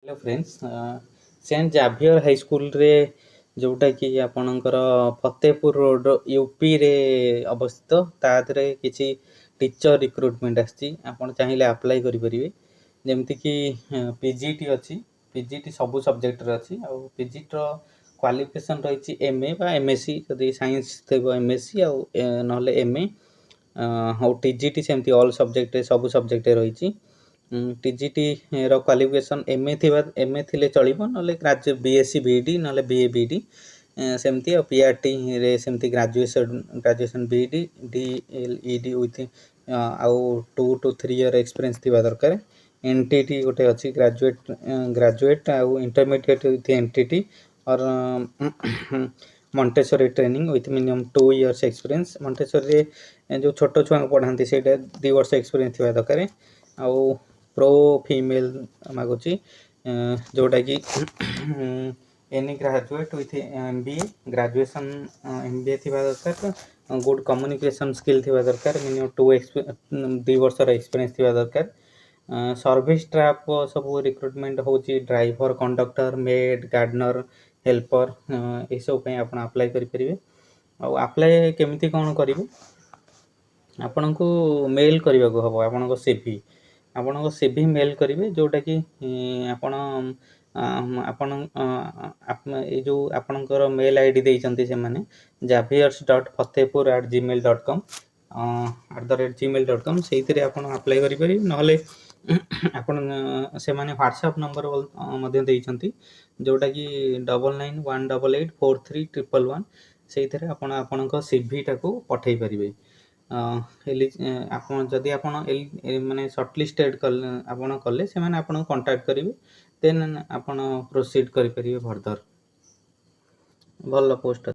Hello friends, Saint Xavier high school रे जोटा कि आपणकर फतेहपुर रोड यूपी रे अवस्थित ता देहरे किसी टीचर रिक्रुटमेंट आसी आपण चाहिए अप्लाई करेंगे जमती कि पीजीटी अच्छी पीजीटी सबू सब्जेक्ट अच्छी आ पीजीटी क्वालिफिकेशन रही एमए बा एमएससी जदि साइंस थे एमएससी आ ना एमए और टीजीटी सेमती ऑल सब्जेक्ट सबू सब्जेक्ट रही टीजीटी रो क्वालिफिकेशन एमए थिले चलिबो नले ग्रेजुएट बीएससी बीईडी नले बीए बीईडी सेमती और पीआरटी रे सेमती ग्रेजुएशन बीईडी डीएलईडी विथ आउ 2 to 3 ईयर एक्सपीरियंस थिबा दरकार एनटीटी गोटे अच्छी ग्रेजुएट आउ इंटरमीडिएट विथ एनटीटी और Montessori training with minimum 2 years experience Montessori जो छोट छुआ पढ़ाती से 2 वर्ष एक्सपीरियंस थिबा दरकार आउ प्रो फीमेल मागुची जोटा कि any graduate with MBA graduation MBA थिबा दरकार गुड कम्युनिकेशन स्किल थिबा दरकार मिनिमम 2 वर्ष एक्सपीरियंस थिबा दरकार सर्विस स्टाफ सब रिक्रुटमेंट होची driver conductor maid gardener helper ये सब पे आपण अप्लाई करि परिबे आ अप्लाई केमिति कोन करिवे आपण को मेल करबा को हबो आपण को सीवी आपण को सीवी मेल करेंगे जोटा कि आपण ये जो आपणकर मेल आईडी देइचंती से माने javiers.fatehpur@gmail.com @gmail.com से अप्लाई करेंगे नहले आपण से माने व्हाट्सएप नंबर मध्य देइचंती जोटा कि 9918843111 से आपण आपणक सीवी टाको पठेई परिबे आपण जदि आपण माने शॉर्टलिस्टेड आपण कले से माने आपण कांटेक्ट करिवे देन आपण प्रोसीड करि परिबे फर्दर भल पोस्ट।